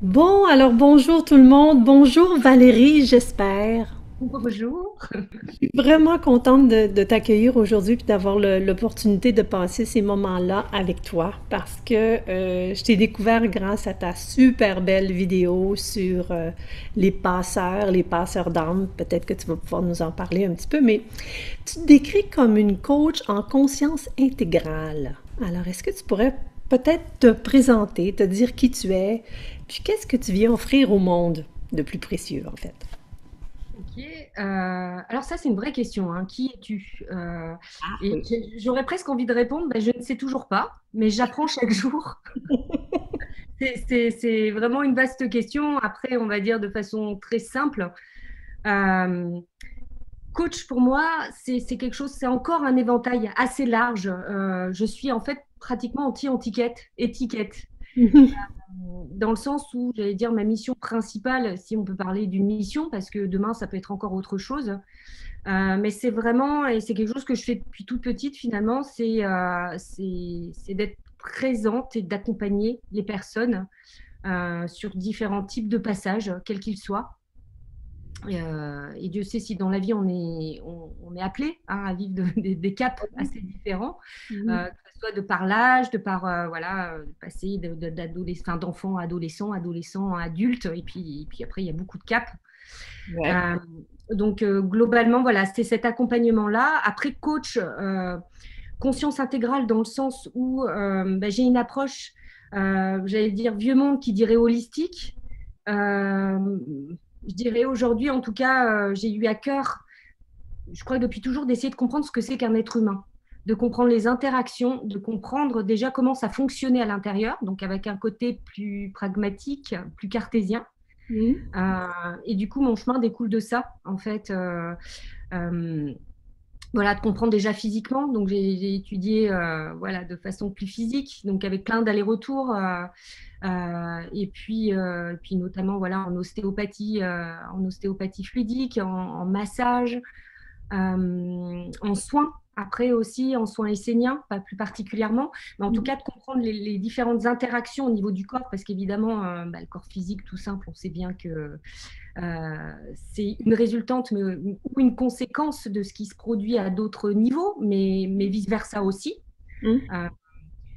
Bon, alors bonjour tout le monde. Bonjour Valérie, j'espère. Bonjour. Je suis vraiment contente de t'accueillir aujourd'hui puis d'avoir l'opportunité de passer ces moments-là avec toi parce que je t'ai découvert grâce à ta super belle vidéo sur les passeurs d'âme. Peut-être que tu vas pouvoir nous en parler un petit peu, mais tu te décris comme une coach en conscience intégrale. Alors, est-ce que tu pourrais peut-être te présenter, te dire qui tu es, puis qu'est-ce que tu viens offrir au monde de plus précieux, en fait? Ok. Alors ça, c'est une vraie question, hein. Qui es-tu? Ah Et oui. j'aurais presque envie de répondre, ben, je ne sais toujours pas, mais j'apprends chaque jour. C'est vraiment une vaste question. Après, on va dire de façon très simple. Euh, Coach, pour moi, c'est quelque chose, c'est encore un éventail assez large. Je suis en fait pratiquement étiquette. Dans le sens où, j'allais dire, ma mission principale, si on peut parler d'une mission, parce que demain, ça peut être encore autre chose, mais c'est vraiment, et c'est quelque chose que je fais depuis toute petite finalement, c'est d'être présente et d'accompagner les personnes sur différents types de passages, quels qu'ils soient. Et Dieu sait si dans la vie on est appelé, hein, à vivre des caps assez différents, Mhm. que ce soit de par l'âge, de par voilà, passer enfin, d'enfant à adolescent, adolescent à adulte, et puis après il y a beaucoup de caps. Ouais. Euh, donc globalement, voilà, c'est cet accompagnement-là. Après, coach, conscience intégrale dans le sens où bah, j'ai une approche, j'allais dire vieux monde qui dirait holistique. Euh, je dirais aujourd'hui, en tout cas, j'ai eu à cœur, je crois depuis toujours, d'essayer de comprendre ce que c'est qu'un être humain, de comprendre les interactions, de comprendre déjà comment ça fonctionnait à l'intérieur, donc avec un côté plus pragmatique, plus cartésien. Mhm. Et du coup, mon chemin découle de ça, en fait. Euh, voilà, de comprendre déjà physiquement. Donc, j'ai étudié voilà, de façon plus physique, donc avec plein d'allers-retours. Et puis notamment voilà, en ostéopathie fluidique, en massage, en soins. Après aussi en soins esséniens, pas plus particulièrement, mais en tout cas de comprendre les différentes interactions au niveau du corps, parce qu'évidemment, bah, le corps physique tout simple, on sait bien que c'est une résultante ou une conséquence de ce qui se produit à d'autres niveaux, mais vice-versa aussi. Mhm. Euh,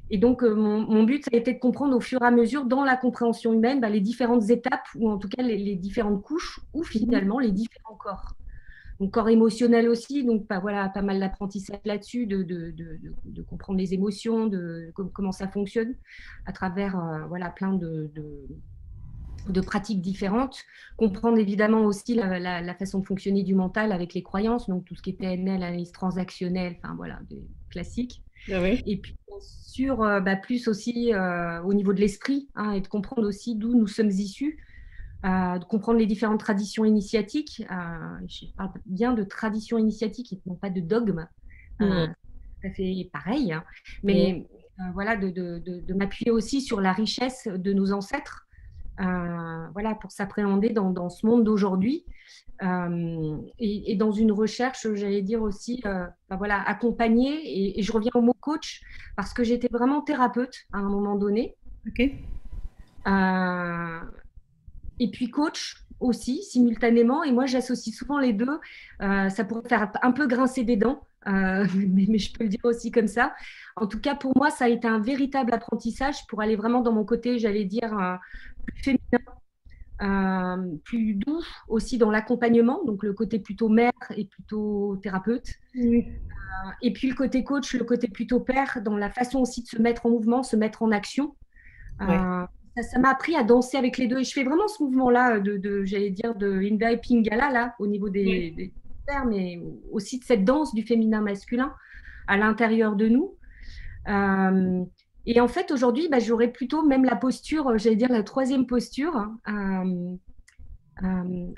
et donc, mon but, ça a été de comprendre au fur et à mesure, dans la compréhension humaine, bah, les différentes étapes, ou en tout cas les différentes couches, ou Mhm. finalement les différents corps. Donc, corps émotionnel aussi, donc bah, voilà, pas mal d'apprentissage là-dessus, de comprendre les émotions, comment ça fonctionne, à travers voilà, plein de pratiques différentes, comprendre évidemment aussi la façon de fonctionner du mental avec les croyances, donc tout ce qui est PNL, analyse transactionnelle, enfin voilà, des classiques. Ah oui. Et puis bien sûr, bah, plus aussi au niveau de l'esprit, hein, et de comprendre aussi d'où nous sommes issus, de comprendre les différentes traditions initiatiques. Je parle bien de traditions initiatiques et non pas de dogmes. Mhm. Ça fait pareil, hein. Ouais. Mais voilà, de m'appuyer aussi sur la richesse de nos ancêtres, voilà, pour s'appréhender dans ce monde d'aujourd'hui, et dans une recherche, j'allais dire aussi, ben voilà, accompagner, et je reviens au mot coach, parce que j'étais vraiment thérapeute à un moment donné, OK. euh, et puis coach aussi, simultanément, et moi j'associe souvent les deux. Ça pourrait faire un peu grincer des dents, mais je peux le dire aussi comme ça. En tout cas, pour moi, ça a été un véritable apprentissage pour aller vraiment dans mon côté, j'allais dire, plus féminin, plus doux aussi dans l'accompagnement, donc le côté plutôt mère et plutôt thérapeute. Oui. Et puis le côté coach, le côté plutôt père, dans la façon aussi de se mettre en mouvement, se mettre en action. Ouais. Ça m'a appris à danser avec les deux. Et je fais vraiment ce mouvement-là j'allais dire, de Inda et Pingala, là, au niveau Ouais. des pères, mais aussi de cette danse du féminin masculin à l'intérieur de nous. Euh, et en fait, aujourd'hui, bah, j'aurais plutôt même la posture, j'allais dire la troisième posture, hein.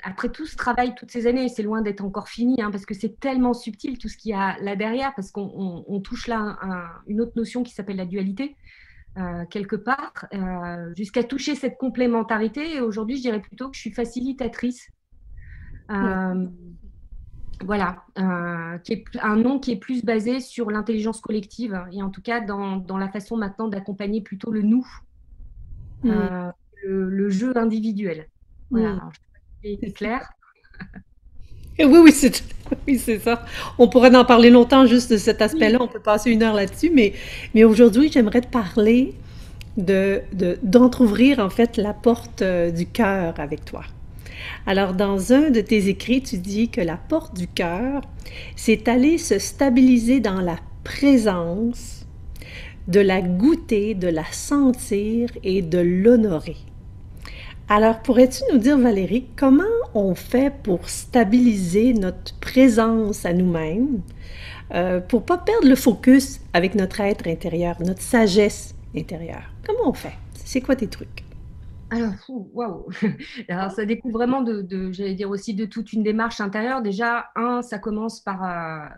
Après tout ce travail, toutes ces années, c'est loin d'être encore fini, hein, parce que c'est tellement subtil tout ce qu'il y a là derrière, parce qu'on touche là une autre notion qui s'appelle la dualité, quelque part, jusqu'à toucher cette complémentarité. Et aujourd'hui, je dirais plutôt que je suis facilitatrice. Ouais. Euh, voilà, qui est un nom qui est plus basé sur l'intelligence collective, et en tout cas dans la façon maintenant d'accompagner plutôt le nous, Mhm. euh, le jeu individuel. Voilà, Hmm. alors, je sais pas si c'est clair. Oui, oui, c'est oui, c'est ça. On pourrait en parler longtemps juste de cet aspect-là. Oui. On peut passer une heure là-dessus, mais aujourd'hui, j'aimerais te parler d'entrouvrir en fait la porte du cœur avec toi. Alors, dans un de tes écrits, tu dis que la porte du cœur, c'est aller se stabiliser dans la présence, de la goûter, de la sentir et de l'honorer. Alors, pourrais-tu nous dire, Valérie, comment on fait pour stabiliser notre présence à nous-mêmes, pour pas perdre le focus avec notre être intérieur, notre sagesse intérieure? Comment on fait? C'est quoi tes trucs? Alors, waouh! Alors, ça découle vraiment j'allais dire aussi de toute une démarche intérieure. Déjà, ça commence par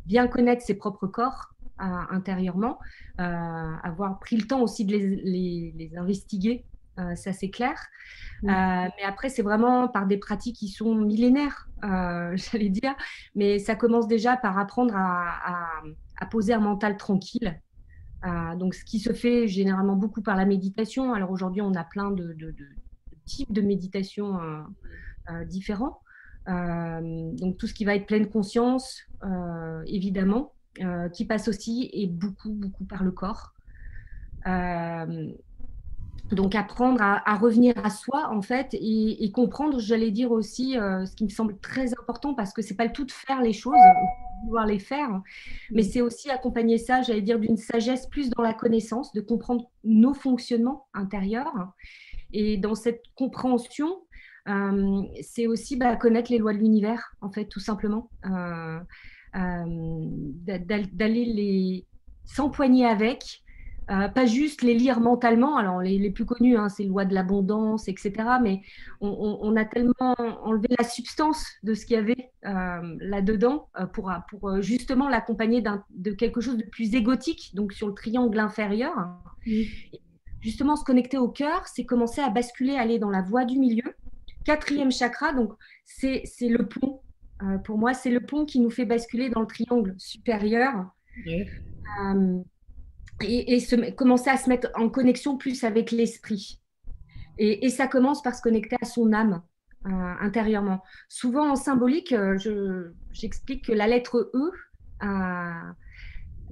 bien connaître ses propres corps intérieurement, avoir pris le temps aussi de les investiguer, ça c'est clair. Mais après, c'est vraiment par des pratiques qui sont millénaires, j'allais dire. Mais ça commence déjà par apprendre à poser un mental tranquille. Donc, ce qui se fait généralement beaucoup par la méditation. Alors aujourd'hui, on a plein de types de méditation différents. Donc, tout ce qui va être pleine conscience, évidemment, qui passe aussi et beaucoup, beaucoup par le corps. Euh, donc, apprendre à revenir à soi, en fait, et comprendre, j'allais dire aussi, ce qui me semble très important, parce que c'est pas le tout de faire les choses, vouloir les faire, mais c'est aussi accompagner ça, j'allais dire, d'une sagesse plus dans la connaissance, de comprendre nos fonctionnements intérieurs. Et dans cette compréhension, c'est aussi connaître les lois de l'univers, en fait, tout simplement. D'aller les s'empoigner avec, pas juste les lire mentalement. Alors, les plus connus, hein, c'est loi de l'abondance, etc. Mais on a tellement enlevé la substance de ce qu'il y avait là-dedans pour justement l'accompagner de quelque chose de plus égotique, donc sur le triangle inférieur. Mm. Justement, se connecter au cœur, c'est commencer à basculer, aller dans la voie du milieu. Quatrième chakra, donc c'est le pont. Pour moi, c'est le pont qui nous fait basculer dans le triangle supérieur. Ouais. Euh, commencer à se mettre en connexion plus avec l'esprit. Et ça commence par se connecter à son âme intérieurement. Souvent en symbolique, j'explique que la lettre E,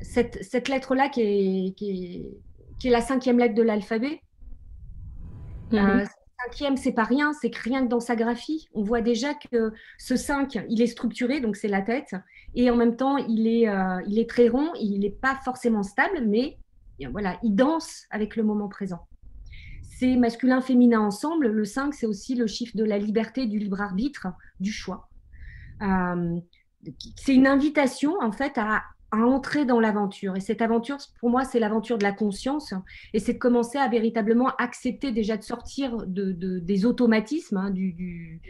cette lettre-là qui est la cinquième lettre de l'alphabet, Mhm. cinquième, c'est pas rien, c'est que rien que dans sa graphie, on voit déjà que ce 5, il est structuré, donc c'est la tête, et en même temps, il est très rond, il n'est pas forcément stable, mais voilà, il danse avec le moment présent. C'est masculin-féminin ensemble. Le 5, c'est aussi le chiffre de la liberté, du libre arbitre, du choix. Euh, c'est une invitation, en fait, à entrer dans l'aventure. Et cette aventure, pour moi, c'est l'aventure de la conscience. Et c'est de commencer à véritablement accepter déjà de sortir des automatismes, hein, du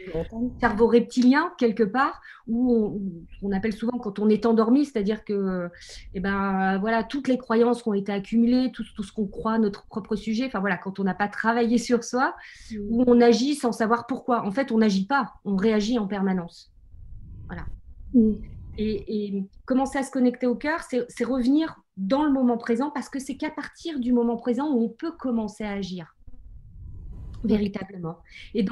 cerveau reptilien, quelque part, où on appelle souvent quand on est endormi, c'est-à-dire que voilà, toutes les croyances qui ont été accumulées, tout ce qu'on croit, notre propre sujet, enfin voilà, quand on n'a pas travaillé sur soi, où on agit sans savoir pourquoi. En fait, on n'agit pas, on réagit en permanence. Voilà. Mm. Et commencer à se connecter au cœur, c'est revenir dans le moment présent, parce que c'est qu'à partir du moment présent où on peut commencer à agir Ok. véritablement. Et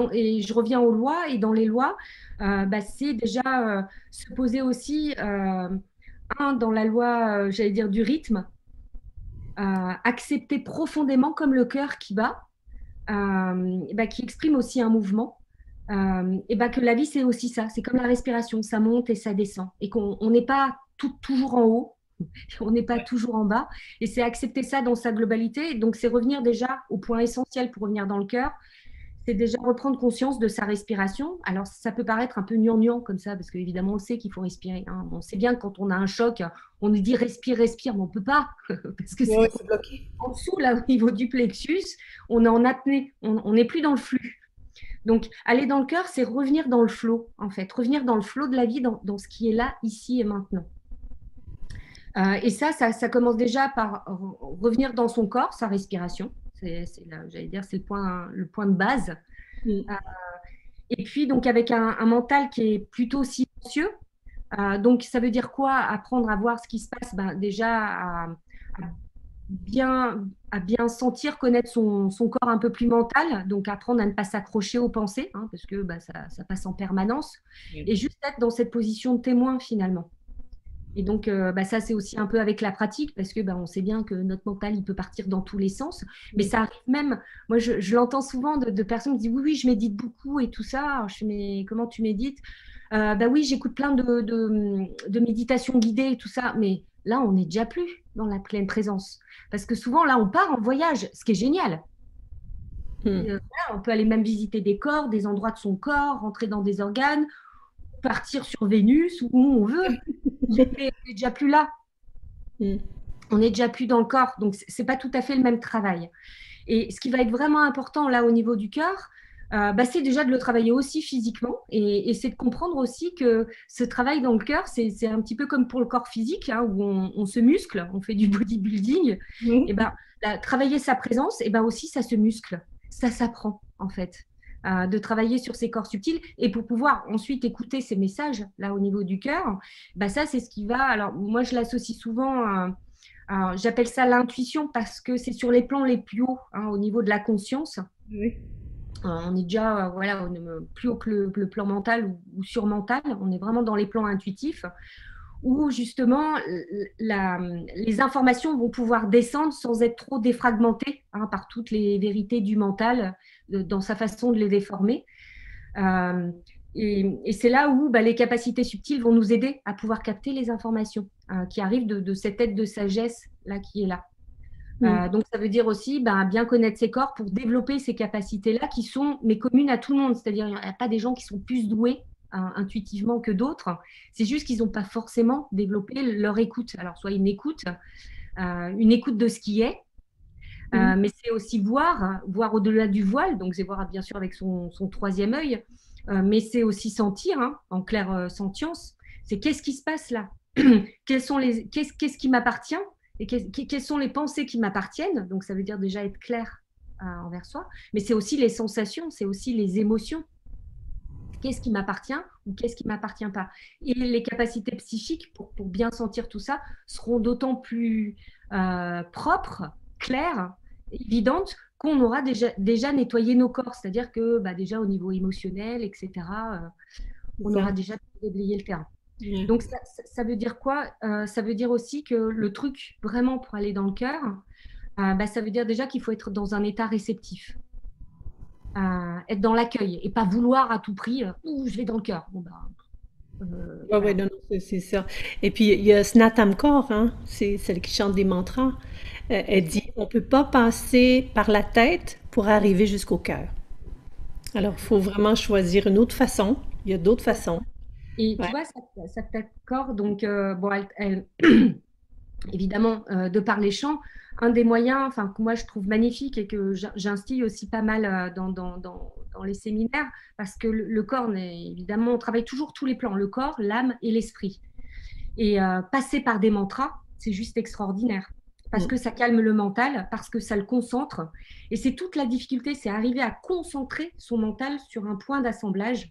je reviens aux lois, et dans les lois, c'est déjà se poser aussi, dans la loi, j'allais dire, du rythme, accepter profondément comme le cœur qui bat, qui exprime aussi un mouvement. Que la vie, c'est aussi ça. C'est comme la respiration, ça monte et ça descend. Et qu'on n'est pas toujours en haut, on n'est pas toujours en bas. Et c'est accepter ça dans sa globalité. Donc, c'est revenir déjà au point essentiel pour revenir dans le cœur. C'est déjà reprendre conscience de sa respiration. Alors, ça peut paraître un peu gnangnan comme ça, parce qu'évidemment, on sait qu'il faut respirer, hein. On sait bien que quand on a un choc, on nous dit respire, respire, mais on ne peut pas, parce que Ouais, c'est c'est bloqué. en dessous, là, au niveau du plexus, on est en apnée, on n'est plus dans le flux. Donc, aller dans le cœur, c'est revenir dans le flot, en fait, revenir dans le flot de la vie, dans ce qui est là, ici et maintenant. Et ça commence déjà par revenir dans son corps, sa respiration. J'allais dire, c'est le point de base. Mm. Et puis, donc, avec un mental qui est plutôt silencieux. Donc, ça veut dire quoi? Apprendre à voir ce qui se passe, déjà, à à bien sentir, connaître son corps un peu plus mental, donc apprendre à ne pas s'accrocher aux pensées, hein, parce que bah, ça passe en permanence, Oui. et juste être dans cette position de témoin finalement. Et donc, bah, ça, c'est aussi un peu avec la pratique, parce que bah, on sait bien que notre mental, il peut partir dans tous les sens. Mais Oui. ça arrive même, moi, je l'entends souvent de personnes qui disent, oui, oui, je médite beaucoup et tout ça. Alors, je fais, mais comment tu médites? Bah oui, j'écoute plein de méditations guidées et tout ça. Mais là, on n'est déjà plus dans la pleine présence. Parce que souvent, là, on part en voyage, ce qui est génial. Hmm. Voilà, on peut aller même visiter des corps, des endroits de son corps, rentrer dans des organes, partir sur Vénus ou où on veut. On n'est déjà plus là. Hmm. On n'est déjà plus dans le corps, donc c'est pas tout à fait le même travail. Et ce qui va être vraiment important là au niveau du cœur, bah, c'est déjà de le travailler aussi physiquement et c'est de comprendre aussi que ce travail dans le cœur, c'est un petit peu comme pour le corps physique, hein, où on se muscle, on fait du bodybuilding. Et Oui. ben, travailler sa présence, et ben aussi ça se muscle, ça s'apprend en fait. De travailler sur ces corps subtils et pour pouvoir ensuite écouter ces messages là au niveau du cœur, bah ça c'est ce qui va. Alors moi je l'associe souvent j'appelle ça l'intuition parce que c'est sur les plans les plus hauts, hein, au niveau de la conscience. Oui. On est déjà voilà, on est plus haut que le plan mental ou surmental. On est vraiment dans les plans intuitifs où justement les informations vont pouvoir descendre sans être trop défragmentées, hein, par toutes les vérités du mental dans sa façon de les déformer. Euh, et c'est là où bah, les capacités subtiles vont nous aider à pouvoir capter les informations qui arrivent de cette tête de sagesse là qui est là. Hmm. Donc, ça veut dire aussi ben, bien connaître ses corps pour développer ces capacités-là qui sont mais communes à tout le monde. C'est-à-dire, il n'y a pas des gens qui sont plus doués intuitivement que d'autres. C'est juste qu'ils n'ont pas forcément développé leur écoute. Alors, soit une écoute de ce qui est, Hmm. mais c'est aussi voir au-delà du voile. Donc, c'est voir bien sûr avec son troisième œil, mais c'est aussi sentir, hein, en clair sentience. C'est qu'est-ce qui se passe là? Qu'est-ce qui m'appartient et quelles sont les pensées qui m'appartiennent. Donc, ça veut dire déjà être clair envers soi, mais c'est aussi les sensations, c'est aussi les émotions. Qu'est-ce qui m'appartient ou qu'est-ce qui ne m'appartient pas? Et les capacités psychiques pour bien sentir tout ça seront d'autant plus propres, claires, évidentes qu'on aura déjà nettoyé nos corps. C'est-à-dire que bah, déjà au niveau émotionnel, etc., C'est on ça. aura déjà déblayé le terrain. Ouais. Donc, ça veut dire quoi? Ça veut dire aussi que le truc vraiment pour aller dans le cœur, bah, ça veut dire déjà qu'il faut être dans un état réceptif, être dans l'accueil et pas vouloir à tout prix, ouh, je vais dans le cœur. Bon, bah, Ouais, ouais, voilà. non, non, c'est ça. Et puis, il y a Snatam Kaur, hein, c'est celle qui chante des mantras. Elle dit, on peut pas passer par la tête pour arriver jusqu'au cœur. Alors, il faut vraiment choisir une autre façon. Il y a d'autres façons. Et tu Ouais. vois, ça t'accorde. Donc, bon, évidemment, de par les chants, un des moyens, enfin, que moi je trouve magnifique et que j'instille aussi pas mal dans les séminaires, parce que le corps, évidemment, on travaille toujours tous les plans, le corps, l'âme et l'esprit. Et passer par des mantras, c'est juste extraordinaire. Parce Mm. que ça calme le mental, parce que ça le concentre. Et c'est toute la difficulté, c'est arriver à concentrer son mental sur un point d'assemblage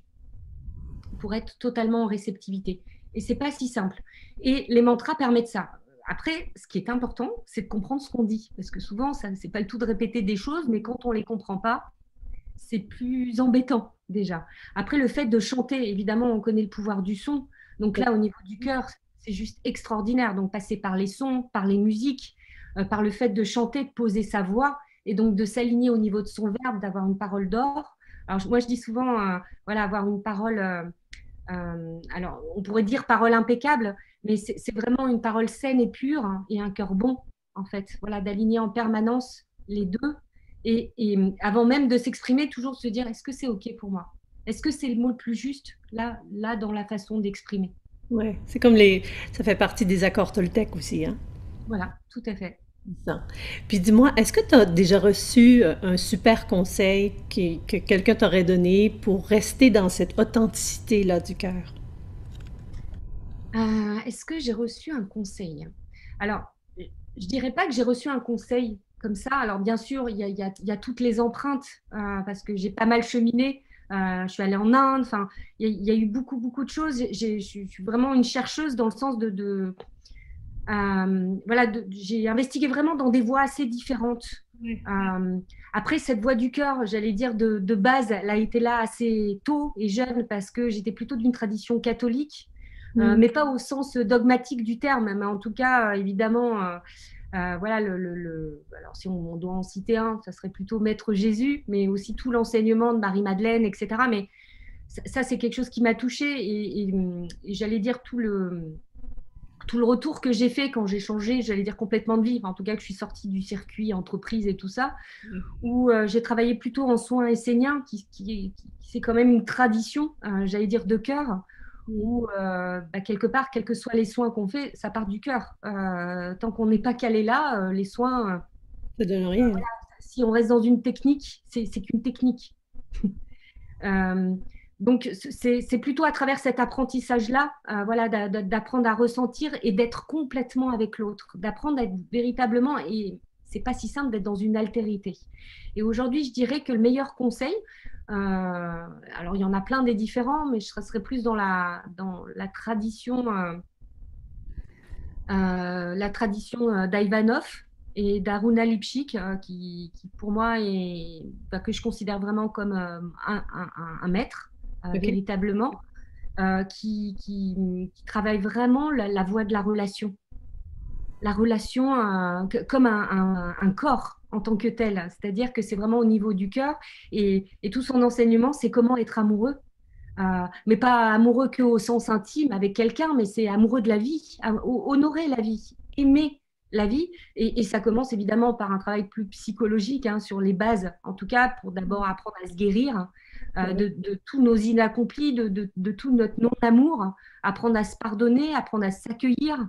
pour être totalement en réceptivité. Et c'est pas si simple. Et les mantras permettent ça. Après, ce qui est important, c'est de comprendre ce qu'on dit. Parce que souvent, ça, c'est pas le tout de répéter des choses, mais quand on les comprend pas, c'est plus embêtant déjà. Après, le fait de chanter, évidemment, on connaît le pouvoir du son. Donc là, au niveau du cœur, c'est juste extraordinaire. Donc passer par les sons, par les musiques, par le fait de chanter, de poser sa voix et donc de s'aligner au niveau de son verbe, d'avoir une parole d'or. Alors moi, je dis souvent, voilà, avoir une parole. Alors, on pourrait dire parole impeccable, mais c'est vraiment une parole saine et pure, hein, et un cœur bon, en fait. Voilà, d'aligner en permanence les deux et avant même de s'exprimer, toujours se dire est-ce que c'est OK pour moi? Est-ce que c'est le mot le plus juste là dans la façon d'exprimer? Ouais. C'est comme ça fait partie des accords Toltec aussi, hein. Voilà, tout à fait. Ça. Puis dis-moi, est-ce que tu as déjà reçu un super conseil que quelqu'un t'aurait donné pour rester dans cette authenticité-là du cœur? Est-ce que j'ai reçu un conseil? Alors, je dirais pas que j'ai reçu un conseil comme ça. Alors, bien sûr, il y a toutes les empreintes parce que j'ai pas mal cheminé. Je suis allée en Inde. Enfin, il y a eu beaucoup, beaucoup de choses. Je suis vraiment une chercheuse dans le sens Voilà, j'ai investigué vraiment dans des voies assez différentes. Ouais. Après, cette voie du cœur, j'allais dire de base, elle a été là assez tôt et jeune parce que j'étais plutôt d'une tradition catholique, Mm. mais pas au sens dogmatique du terme, mais en tout cas, évidemment, voilà, alors si on doit en citer un, ça serait plutôt Maître Jésus, mais aussi tout l'enseignement de Marie-Madeleine, etc. Mais ça c'est quelque chose qui m'a touchée et j'allais dire tout le retour que j'ai fait quand j'ai changé, j'allais dire complètement de vie, enfin, en tout cas que je suis sortie du circuit entreprise et tout ça, où j'ai travaillé plutôt en soins esséniens, c'est quand même une tradition, j'allais dire de cœur, Mm. où quelque part, quels que soient les soins qu'on fait, ça part du cœur. Tant qu'on n'est pas calé là, les soins, Ça donne rien. si on reste dans une technique, c'est qu'une technique. Euh, donc, c'est plutôt à travers cet apprentissage-là, voilà, d'apprendre à ressentir et d'être complètement avec l'autre, d'apprendre à être véritablement, et c'est pas si simple d'être dans une altérité. Et aujourd'hui, je dirais que le meilleur conseil, alors il y en a plein des différents, mais je serais plus dans la tradition d'Ivanov et d'Aruna Lipchik, qui pour moi que je considère vraiment comme un maître, OK. véritablement, qui travaille vraiment la voie de la relation comme un corps en tant que tel. C'est-à-dire que c'est vraiment au niveau du cœur et tout son enseignement, c'est comment être amoureux. Mais pas amoureux qu'au sens intime avec quelqu'un, mais c'est amoureux de la vie, honorer la vie, aimer la vie. Et ça commence évidemment par un travail plus psychologique, hein, sur les bases, en tout cas, pour d'abord apprendre à se guérir Ouais. de tous nos inaccomplis, de tout notre non-amour, apprendre à se pardonner, apprendre à s'accueillir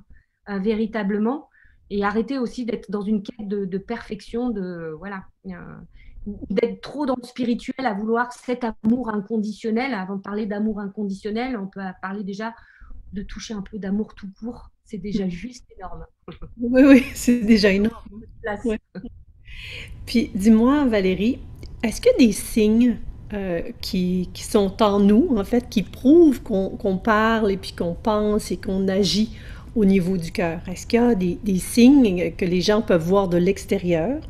véritablement et arrêter aussi d'être dans une quête de perfection, voilà, d'être trop dans le spirituel, à vouloir cet amour inconditionnel. Avant de parler d'amour inconditionnel, on peut parler déjà de toucher un peu d'amour tout court. C'est déjà Mm. juste énorme. Oui, oui, c'est déjà énorme. Place. Ouais. Puis dis-moi, Valérie, est-ce qu'il y a des signes qui sont en nous, en fait, qui prouvent qu'on parle et puis qu'on pense et qu'on agit au niveau du cœur? Est-ce qu'il y a des signes que les gens peuvent voir de l'extérieur?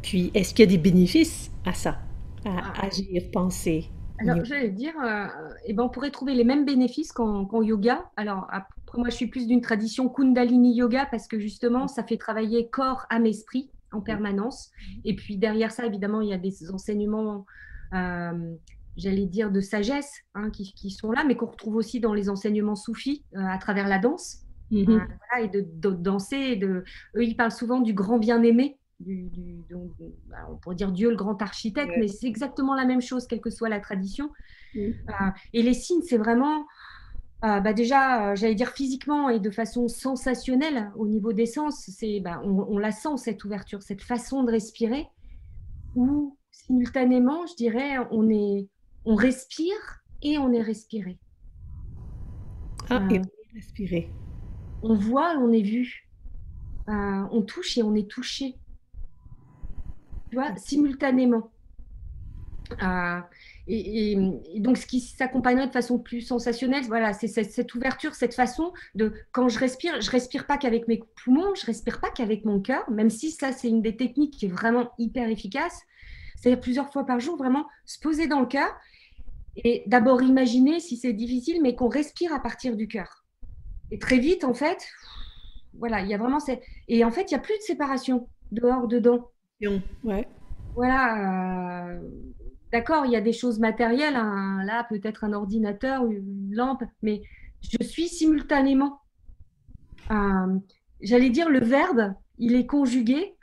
Puis est-ce qu'il y a des bénéfices à ça, à Ah, agir, penser au alors, niveau? j'allais dire, eh ben, on pourrait trouver les mêmes bénéfices qu'en yoga. Alors, après, moi, je suis plus d'une tradition Kundalini Yoga parce que justement, ça fait travailler corps, âme, esprit en permanence. Et puis, derrière ça, évidemment, il y a des enseignements, euh, j'allais dire, de sagesse, hein, qui sont là, mais qu'on retrouve aussi dans les enseignements soufis à travers la danse. Mhm. Voilà, et de danser. Eux, ils parlent souvent du grand bien-aimé. On pourrait dire Dieu le grand architecte, Ouais. mais c'est exactement la même chose, quelle que soit la tradition. Mm. Et les signes, c'est vraiment, déjà, j'allais dire physiquement et de façon sensationnelle au niveau des sens, on la sent, cette ouverture, cette façon de respirer, où simultanément, je dirais, on respire et on est respiré. Ah, et Euh, respirer. on voit et on est vu. On touche et on est touché, tu vois, simultanément. Euh, et donc, ce qui s'accompagnerait de façon plus sensationnelle, voilà, c'est cette ouverture, cette façon de, quand je respire pas qu'avec mes poumons, je respire pas qu'avec mon cœur, même si ça, c'est une des techniques qui est vraiment hyper efficace. C'est plusieurs fois par jour, vraiment se poser dans le cœur et d'abord imaginer, si c'est difficile, mais qu'on respire à partir du cœur. Et très vite, en fait, voilà, il y a vraiment cette... Et en fait, il n'y a plus de séparation dehors, dedans. Ouais. Voilà, d'accord, il y a des choses matérielles, là peut-être un ordinateur, une lampe, mais je suis simultanément. euh, J'allais dire le verbe, il est conjugué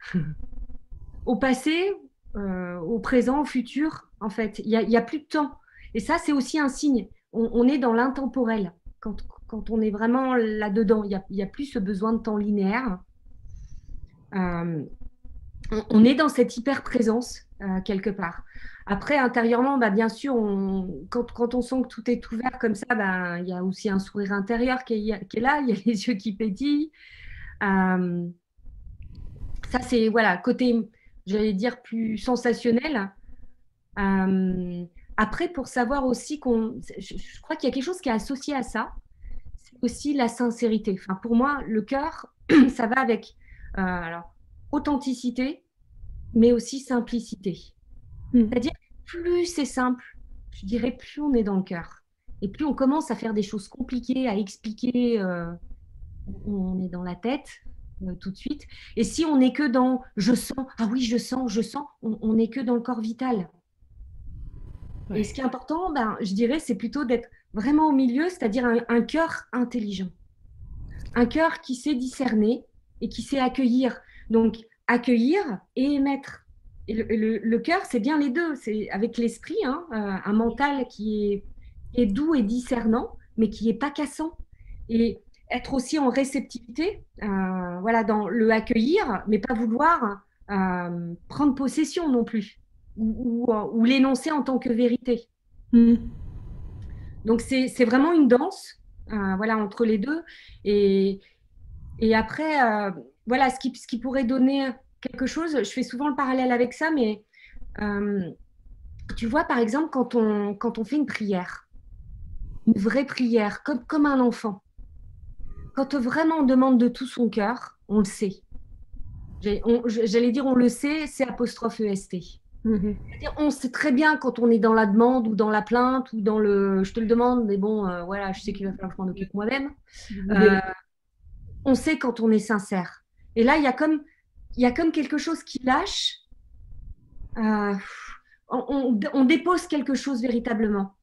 au passé, au présent, au futur, en fait. Il y a plus de temps. Et ça, c'est aussi un signe. On est dans l'intemporel. Quand on est vraiment là-dedans, il y a plus ce besoin de temps linéaire. Euh, on est dans cette hyper-présence quelque part. Après, intérieurement, bien sûr, quand on sent que tout est ouvert comme ça, il y a aussi un sourire intérieur qui est là, il y a les yeux qui pétillent. Euh, Ça, c'est voilà, côté, j'allais dire, plus sensationnel. Euh, Après, pour savoir aussi je crois qu'il y a quelque chose qui est associé à ça. aussi la sincérité. Enfin, pour moi, le cœur, ça va avec alors, authenticité, mais aussi simplicité. Mm. C'est-à-dire, plus c'est simple, je dirais, plus on est dans le cœur. Et plus on commence à faire des choses compliquées, à expliquer, on est dans la tête tout de suite. Et si on n'est que dans je sens, ah oui, je sens, on n'est que dans le corps vital. Et ce Ouais. qui est important, ben, je dirais, c'est plutôt d'être vraiment au milieu, c'est-à-dire un cœur intelligent. Un cœur qui sait discerner et qui sait accueillir. Donc, accueillir et émettre. Et le cœur, c'est bien les deux. C'est avec l'esprit, hein, un mental qui est doux et discernant, mais qui n'est pas cassant. Et être aussi en réceptivité, voilà, dans le accueillir, mais pas vouloir prendre possession non plus, ou l'énoncer en tant que vérité. Mm. Donc, c'est vraiment une danse, voilà, entre les deux. Et, et après, voilà, ce qui pourrait donner quelque chose, je fais souvent le parallèle avec ça, mais euh, tu vois, par exemple, quand on fait une prière, une vraie prière, comme un enfant, quand vraiment on demande de tout son cœur, on le sait. J'allais dire on le sait, c'est apostrophe EST. Mhm. C'est-à-dire, on sait très bien quand on est dans la demande ou dans la plainte ou dans le je te le demande, mais bon, voilà, je sais qu'il va falloir que je m'en occupe moi-même. Euh, Oui. on sait quand on est sincère. Et là, il y a comme quelque chose qui lâche. euh, on dépose quelque chose véritablement.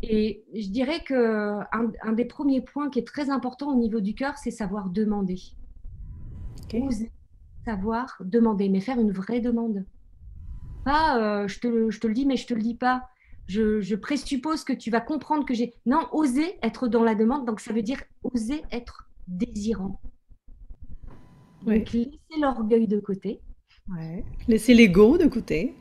Et je dirais que un des premiers points qui est très important au niveau du cœur, c'est savoir demander. OK. Oser savoir demander, mais faire une vraie demande. Pas je te le dis, mais je te le dis pas. Je présuppose que tu vas comprendre que j'ai. Non, oser être dans la demande, donc ça veut dire oser être désirant. Oui. Donc laisser l'orgueil de côté. Ouais. Laisser l'ego de côté.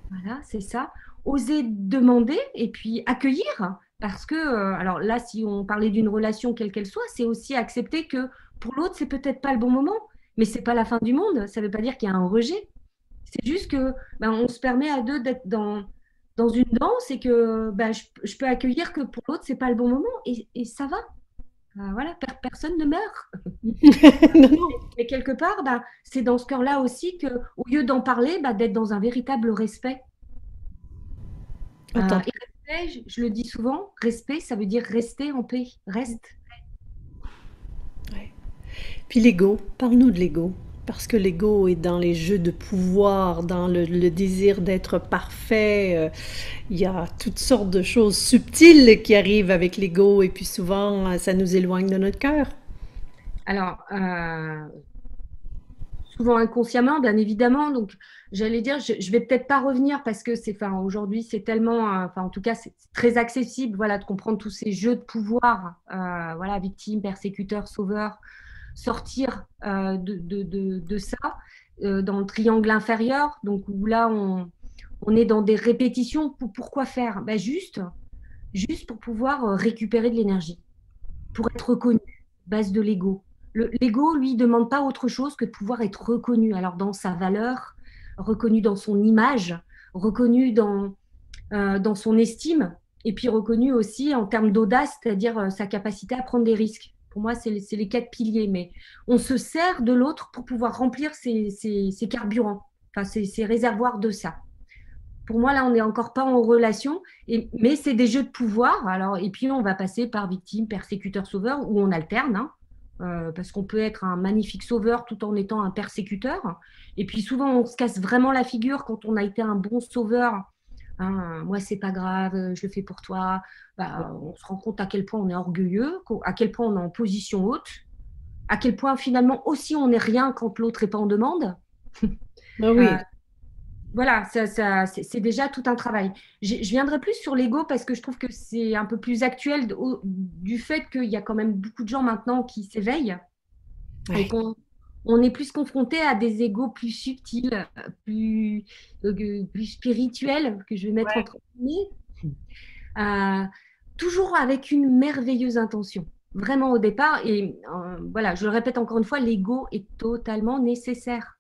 Voilà, c'est ça. Oser demander et puis accueillir. Parce que, alors là, si on parlait d'une relation quelle qu'elle soit, c'est aussi accepter que pour l'autre, c'est peut-être pas le bon moment, mais c'est pas la fin du monde. Ça veut pas dire qu'il y a un rejet. C'est juste que ben, on se permet à deux d'être dans une danse et que ben, je peux accueillir que pour l'autre, c'est pas le bon moment et ça va. Voilà, personne ne meurt. Non, non. Mais quelque part, ben, c'est dans ce cœur-là aussi que, au lieu d'en parler, ben, d'être dans un véritable respect. Attends. Et respect, je le dis souvent, respect, ça veut dire rester en paix. Reste. Ouais. Puis l'ego, parle-nous de l'ego. Parce que l'ego est dans les jeux de pouvoir, dans le désir d'être parfait. Il y a toutes sortes de choses subtiles qui arrivent avec l'ego et puis souvent, ça nous éloigne de notre cœur. Alors, souvent inconsciemment, bien évidemment. Donc, j'allais dire, je vais peut-être pas revenir parce que enfin, aujourd'hui, c'est tellement, enfin, en tout cas, c'est très accessible, voilà, de comprendre tous ces jeux de pouvoir, voilà, victime, persécuteur, sauveur, sortir de ça dans le triangle inférieur. Donc, où là, on est dans des répétitions. Pourquoi faire? Ben, juste pour pouvoir récupérer de l'énergie, pour être reconnu, base de l'ego. L'ego, lui, ne demande pas autre chose que de pouvoir être reconnu. Alors, dans sa valeur, reconnu dans son image, reconnu dans son estime, et puis reconnu aussi en termes d'audace, c'est-à-dire sa capacité à prendre des risques. Pour moi, c'est les quatre piliers. Mais on se sert de l'autre pour pouvoir remplir ses carburants, enfin, ses réservoirs de ça. Pour moi, là, on n'est encore pas en relation, mais c'est des jeux de pouvoir. Alors, et puis, on va passer par victime, persécuteur, sauveur, où on alterne, hein, parce qu'on peut être un magnifique sauveur tout en étant un persécuteur. Et puis, souvent, on se casse vraiment la figure quand on a été un bon sauveur. Hein, moi, c'est pas grave, je le fais pour toi. Bah, on se rend compte à quel point on est orgueilleux, à quel point on est en position haute, à quel point finalement aussi on n'est rien quand l'autre n'est pas en demande. Ah Euh, oui. voilà, c'est déjà tout un travail. Je viendrai plus sur l'ego parce que je trouve que c'est un peu plus actuel du fait qu'il y a quand même beaucoup de gens maintenant qui s'éveillent et Ouais. qu'on est plus confronté à des égos plus subtils, plus spirituels, que je vais mettre entre guillemets, euh, toujours avec une merveilleuse intention. Vraiment au départ, et voilà, je le répète encore une fois, l'ego est totalement nécessaire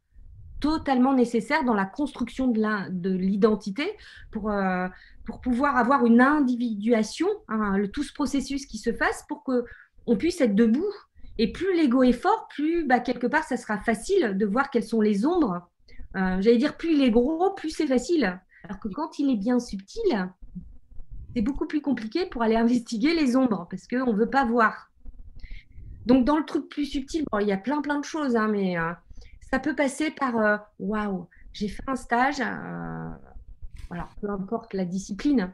dans la construction de l'identité pour pouvoir avoir une individuation, hein, tout ce processus qui se fasse pour que on puisse être debout. Et plus l'ego est fort, plus bah, quelque part, ça sera facile de voir quelles sont les ombres. J'allais dire, plus il est gros, plus c'est facile. Alors que quand il est bien subtil, c'est beaucoup plus compliqué pour aller investiguer les ombres parce qu'on ne veut pas voir. Donc, dans le truc plus subtil, bon, il y a plein de choses, hein, mais ça peut passer par waouh, j'ai fait un stage, alors peu importe la discipline,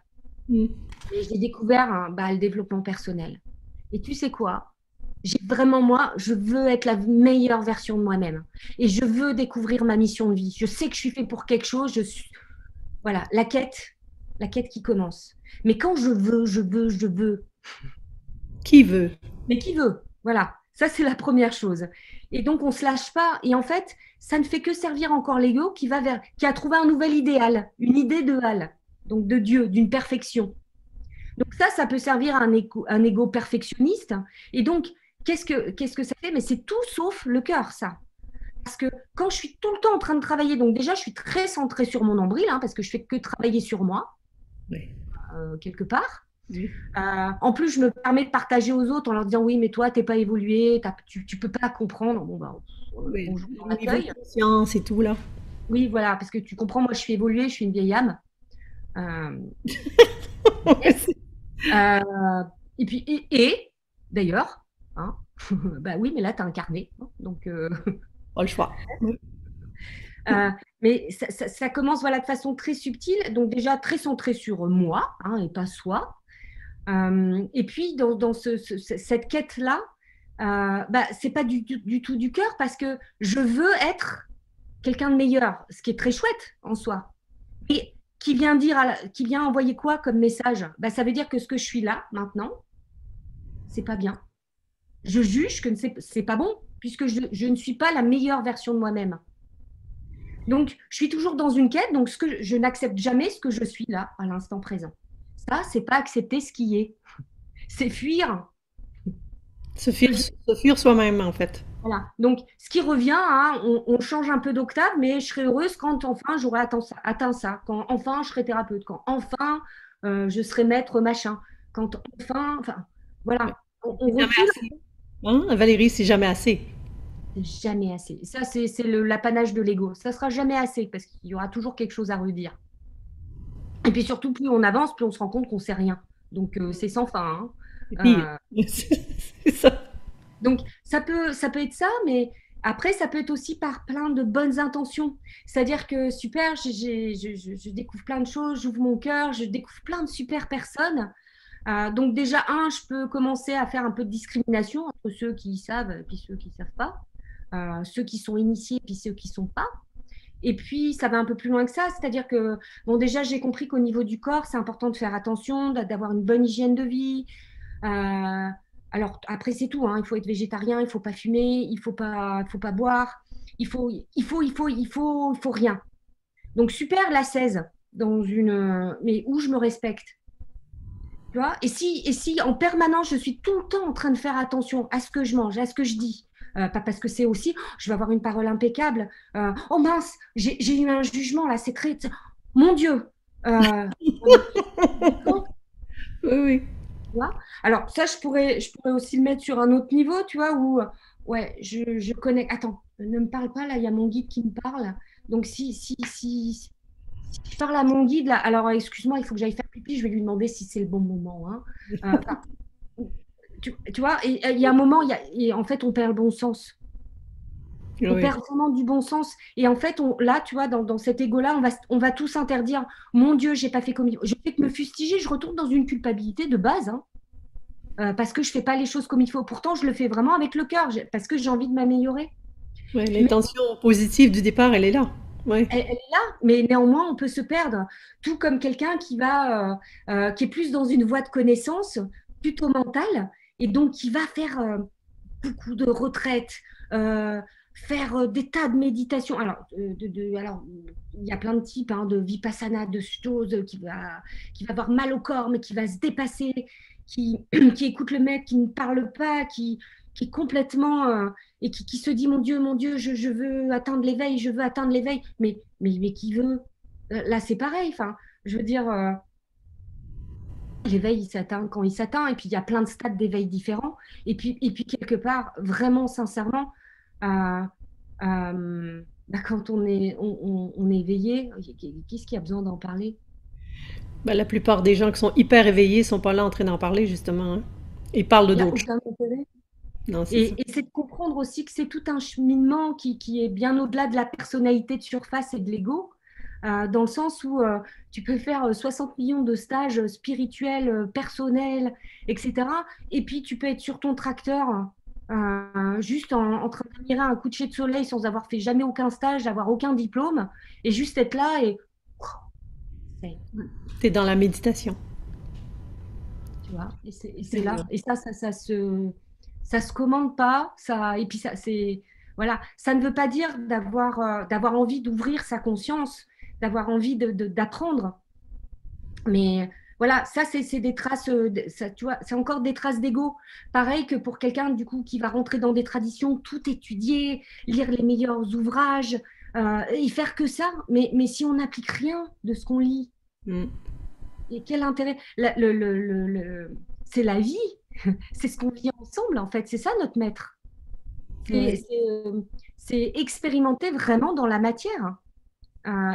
Mm. et j'ai découvert bah, le développement personnel. Et tu sais quoi? J'ai vraiment, moi, je veux être la meilleure version de moi-même. Et je veux découvrir ma mission de vie. Je sais que je suis fait pour quelque chose. Voilà, la quête qui commence. Mais quand je veux. Qui veut? Mais qui veut? Voilà, ça c'est la première chose. Et donc on se lâche pas. Et en fait, ça ne fait que servir encore l'ego qui a trouvé un nouvel idéal, une idée de Hal, donc de Dieu, d'une perfection. Donc ça peut servir à un ego perfectionniste. Et donc, qu'est-ce que ça fait? Mais c'est tout sauf le cœur, ça. Parce que quand je suis tout le temps en train de travailler, donc déjà, je suis très centrée sur mon nombril, hein, parce que je fais que travailler sur moi, Oui. quelque part. Oui. En plus, je me permets de partager aux autres en leur disant, oui, mais toi, tu n'es pas évolué, tu ne peux pas comprendre. Bon, bah, Oui. bonjour, on Le niveau de accueille. conscience et tout, là. Oui, voilà, parce que tu comprends, moi, je suis évoluée, je suis une vieille âme. Euh, Ouais, c'est Euh, et puis, d'ailleurs, hein, bah oui, mais là, tu as incarné. Hein, donc, pas le choix. Oui. euh, mais ça commence voilà, de façon très subtile, donc déjà très centré sur moi hein, et pas soi. Et puis, dans cette quête-là, bah, c'est pas du tout du cœur parce que je veux être quelqu'un de meilleur, ce qui est très chouette en soi. Et qui vient envoyer quoi comme message? Bah, ça veut dire que ce que je suis là maintenant, c'est pas bien. Je juge que c'est pas bon, puisque je ne suis pas la meilleure version de moi-même. Donc, je suis toujours dans une quête, donc je n'accepte jamais ce que je suis là, à l'instant présent. Ça, c'est pas accepter ce qui est. C'est fuir. Se fuir soi-même, en fait. Voilà. Donc, ce qui revient, hein, on change un peu d'octave, mais je serai heureuse quand enfin j'aurai atteint ça, quand enfin je serai thérapeute, quand enfin je serai maître machin, quand enfin, Ouais. voilà. On C'est jamais recule. assez. Hein, Valérie, c'est jamais assez. C'est jamais assez. Ça, c'est l'apanage de l'ego. Ça sera jamais assez parce qu'il y aura toujours quelque chose à redire. Et puis surtout, plus on avance, plus on se rend compte qu'on sait rien. Donc, c'est sans fin. C'est pire. Hein. C'est ça. Donc, ça peut être ça, mais après, ça peut être aussi par plein de bonnes intentions. C'est-à-dire que super, je découvre plein de choses, j'ouvre mon cœur, je découvre plein de super personnes. Donc déjà, je peux commencer à faire un peu de discrimination entre ceux qui savent et puis ceux qui ne savent pas. Ceux qui sont initiés puis ceux qui ne sont pas. Et puis, ça va un peu plus loin que ça, c'est-à-dire que, bon, déjà, j'ai compris qu'au niveau du corps, c'est important de faire attention, d'avoir une bonne hygiène de vie. Euh, alors, après, c'est tout, hein. Il faut être végétarien, il ne faut pas fumer, faut pas boire, il faut rien. Donc, super la 16, mais où je me respecte. Tu vois et si en permanence, je suis tout le temps en train de faire attention à ce que je mange, à ce que je dis, pas parce que c'est aussi, je vais avoir une parole impeccable. Oh mince, j'ai eu un jugement là, c'est très. Mon Dieu. D'accord, Oui, oui. tu vois. Alors, ça, je pourrais aussi le mettre sur un autre niveau, tu vois, où, ouais, je connais. Attends, ne me parle pas là, il y a mon guide qui me parle. Donc, si je parle à mon guide, là, alors excuse-moi, il faut que j'aille faire pipi, je vais lui demander si c'est le bon moment. Hein. Enfin, tu vois, et il y a un moment, et en fait, on perd le bon sens. On Oui. perd vraiment du bon sens. Et en fait, là, tu vois, dans cet égo-là, on va tous interdire. Mon Dieu, j'ai pas fait comme il faut. Je fais que me fustiger, je retourne dans une culpabilité de base, hein, parce que je fais pas les choses comme il faut. Pourtant, je le fais vraiment avec le cœur, parce que j'ai envie de m'améliorer. Ouais, Mais l'intention positive du départ, elle est là. Ouais. elle est là, mais néanmoins, on peut se perdre. Tout comme quelqu'un qui est plus dans une voie de connaissance, plutôt mentale, et donc qui va faire beaucoup de retraites, faire des tas de méditations. Alors, alors, il y a plein de types hein, de vipassana, de choses qui va avoir mal au corps, mais qui va se dépasser, qui écoute le maître, qui ne parle pas, qui est complètement et qui se dit mon Dieu, je veux atteindre l'éveil, je veux atteindre l'éveil, mais qui veut. Là, c'est pareil. Enfin, je veux dire, l'éveil, il s'atteint quand il s'atteint, et puis il y a plein de stades d'éveil différents. Et puis quelque part, vraiment sincèrement, euh, quand on est éveillé, qu'est-ce qui a besoin d'en parler? Ben, la plupart des gens qui sont hyper éveillés sont pas là en train d'en parler, justement, hein. Ils parlent de Il n'y a d'autres choses. aucun intérêt. Non, c'est ça. Et c'est de comprendre aussi que c'est tout un cheminement qui est bien au-delà de la personnalité de surface et de l'ego, dans le sens où tu peux faire 60 millions de stages spirituels, personnels, etc. Et puis tu peux être sur ton tracteur, juste en train d'admirer un coucher de soleil sans avoir fait jamais aucun stage, avoir aucun diplôme, et juste être là et c'est- T'es dans la méditation. tu vois, et c'est C'est là. vrai. Et ça se commande pas. Ça, et puis ça, c'est, voilà, ça ne veut pas dire d'avoir envie d'ouvrir sa conscience, d'avoir envie d'apprendre. Mais voilà, ça, c'est des traces, ça, tu vois, c'est encore des traces d'ego. Pareil que pour quelqu'un, du coup, qui va rentrer dans des traditions, tout étudier, lire les meilleurs ouvrages, et faire que ça. Mais si on n'applique rien de ce qu'on lit, Mm. et quel intérêt? C'est la vie, c'est ce qu'on vit ensemble, en fait. C'est ça notre maître. C'est Ouais. c'est, euh, c'est expérimenter vraiment dans la matière.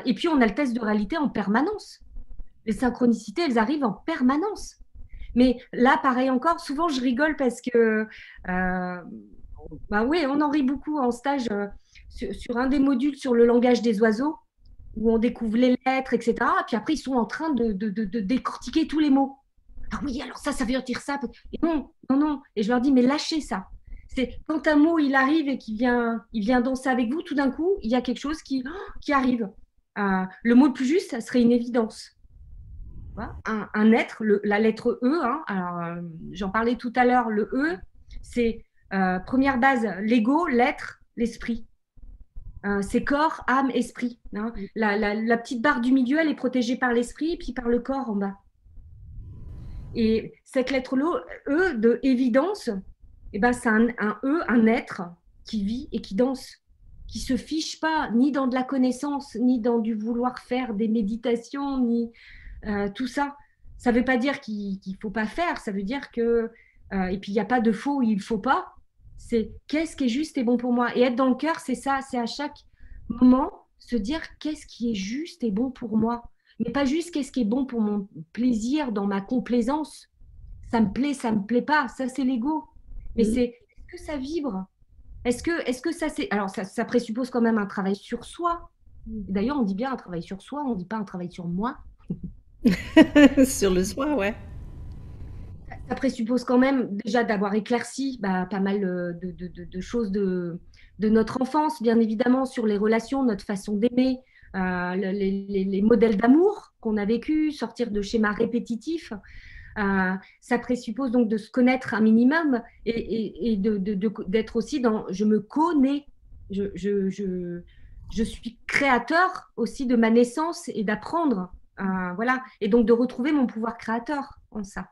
Et puis, on a le test de réalité en permanence. Les synchronicités, elles arrivent en permanence. Mais là, pareil encore, souvent je rigole parce que, bah oui, on en rit beaucoup en stage, sur un des modules sur le langage des oiseaux, où on découvre les lettres, etc. Puis après, ils sont en train de décortiquer tous les mots. Ah oui, alors ça veut dire ça. Et non, non, non. Et je leur dis, mais lâchez ça. C'est quand un mot il arrive et il vient danser avec vous, tout d'un coup, il y a quelque chose qui arrive. Le mot le plus juste, ça serait une évidence. Voilà. Un être, la lettre E, hein, alors j'en parlais tout à l'heure, le E, c'est première base, l'ego, l'être, l'esprit. C'est corps, âme, esprit, hein. La petite barre du milieu, elle est protégée par l'esprit et puis par le corps en bas. Et cette lettre E de évidence, eh ben, c'est un E, un être qui vit et qui danse, qui se fiche pas ni dans de la connaissance, ni dans du vouloir faire des méditations, ni tout ça. Ça ne veut pas dire qu'il ne faut pas faire, ça veut dire que, et puis il n'y a pas de faux où il ne faut pas, c'est qu'est-ce qui est juste et bon pour moi. Et être dans le cœur, c'est ça, c'est à chaque moment se dire qu'est-ce qui est juste et bon pour moi. Mais pas juste qu'est-ce qui est bon pour mon plaisir, dans ma complaisance. Ça me plaît pas, ça c'est l'ego. Mais Mm. c'est est-ce que ça vibre? Est-ce que ça c'est. Alors ça présuppose quand même un travail sur soi. D'ailleurs, on dit bien un travail sur soi, on ne dit pas un travail sur moi. Sur le soi, ouais. Ça présuppose quand même déjà d'avoir éclairci pas mal de choses de notre enfance, bien évidemment, sur les relations, notre façon d'aimer, les modèles d'amour qu'on a vécu, sortir de schémas répétitifs. Ça présuppose donc de se connaître un minimum et d'être aussi dans je me connais, je, je, je, je suis créateur aussi de ma naissance et d'apprendre. Voilà. Et donc de retrouver mon pouvoir créateur en ça.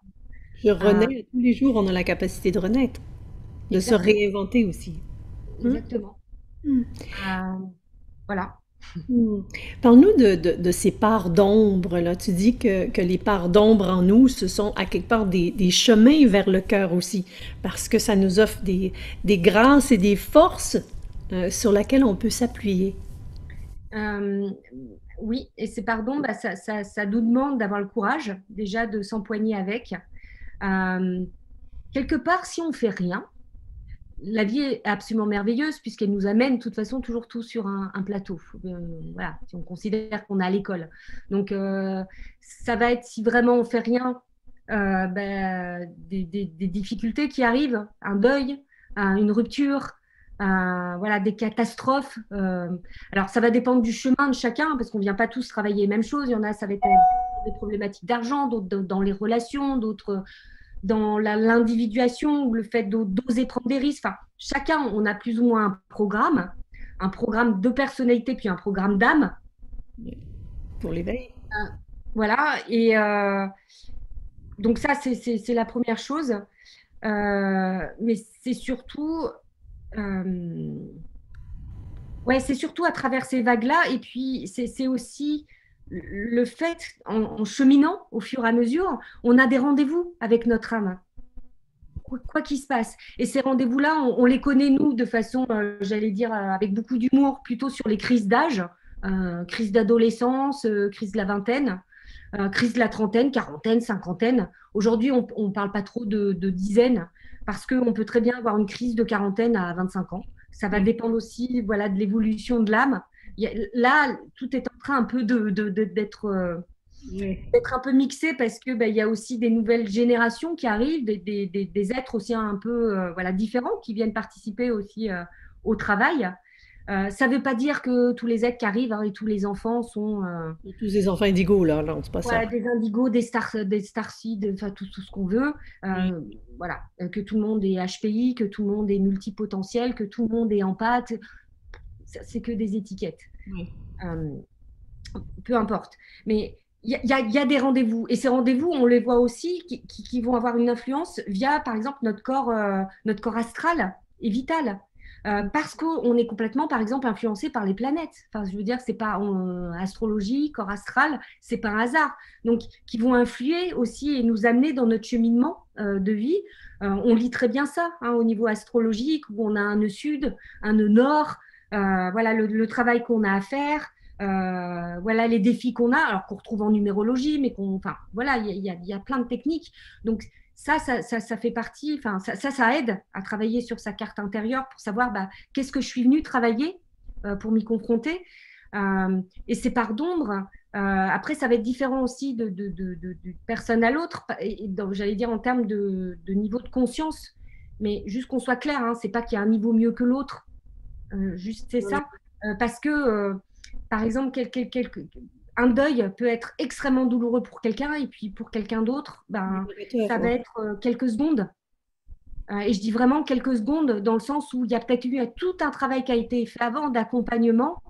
Je Euh, renais tous les jours, on a la capacité de renaître, de se Exactement, réinventer aussi. Mm. exactement. Mm. Voilà. Mm. Parle-nous de ces parts d'ombre, là. Tu dis que les parts d'ombre en nous, ce sont à quelque part des chemins vers le cœur aussi, parce que ça nous offre des grâces et des forces sur lesquelles on peut s'appuyer. Euh, oui, et c'est pardon, ça nous demande d'avoir le courage déjà de s'empoigner avec. Euh, Quelque part, si on fait rien, la vie est absolument merveilleuse puisqu'elle nous amène de toute façon toujours tout sur un plateau. Voilà, si on considère qu'on est à l'école. Donc, ça va être si vraiment on fait rien, des difficultés qui arrivent, un deuil, une rupture, voilà, des catastrophes. Alors, ça va dépendre du chemin de chacun parce qu'on ne vient pas tous travailler les mêmes choses. Il y en a, ça va être des problématiques d'argent, d'autres dans les relations, d'autres dans l'individuation ou le fait d'oser prendre des risques. Enfin, chacun, on a plus ou moins un programme de personnalité, puis un programme d'âme. Pour l'éveil. Voilà, et donc ça, c'est la première chose. Mais c'est surtout, ouais, c'est surtout à travers ces vagues-là, et puis c'est aussi le fait, en cheminant au fur et à mesure, on a des rendez-vous avec notre âme, quoi qu'il se passe. Et ces rendez-vous-là, on les connaît, nous, de façon, j'allais dire, avec beaucoup d'humour, plutôt sur les crises d'âge, crise d'adolescence, crise de la vingtaine, crise de la trentaine, quarantaine, cinquantaine. Aujourd'hui, on ne parle pas trop de dizaines, parce qu'on peut très bien avoir une crise de quarantaine à 25 ans. Ça va Oui. dépendre aussi, voilà, de l'évolution de l'âme. Là, tout est en train un peu Oui. d'être un peu mixé parce que il y a aussi des nouvelles générations qui arrivent, des êtres aussi un peu voilà, différents qui viennent participer aussi au travail. Ça ne veut pas dire que tous les êtres qui arrivent et tous les enfants sont Tous les enfants indigos, là, non, c'est pas ça. voilà, des indigos, des starseeds, enfin tout ce qu'on veut. Oui. Voilà, que tout le monde est HPI, que tout le monde est multipotentiel, que tout le monde est empathe. C'est que des étiquettes. Oui. Euh, peu importe. Mais il y a des rendez-vous. Et ces rendez-vous, on les voit aussi qui vont avoir une influence via, par exemple, notre corps astral et vital. Parce qu'on est complètement, par exemple, influencé par les planètes. Enfin, je veux dire, c'est pas astrologie, corps astral, c'est pas un hasard. Donc, qui vont influer aussi et nous amener dans notre cheminement de vie. On lit très bien ça hein, au niveau astrologique, où on a un nœud sud, un nœud nord, voilà le travail qu'on a à faire. Voilà les défis qu'on a, alors qu'on retrouve en numérologie, mais enfin, voilà, il y a plein de techniques. Donc, ça fait partie, enfin, ça aide à travailler sur sa carte intérieure pour savoir qu'est-ce que je suis venue travailler pour m'y confronter. Et ces parts d'ombre, après, ça va être différent aussi de personne à l'autre, j'allais dire en termes de niveau de conscience, mais juste qu'on soit clair, hein, c'est pas qu'il y a un niveau mieux que l'autre, juste c'est Oui. ça. Parce que, par exemple, un deuil peut être extrêmement douloureux pour quelqu'un, et puis pour quelqu'un d'autre, Libérateur, ça va oui. être quelques secondes. Et je dis vraiment quelques secondes dans le sens où il y a peut-être eu tout un travail qui a été fait avant d'accompagnement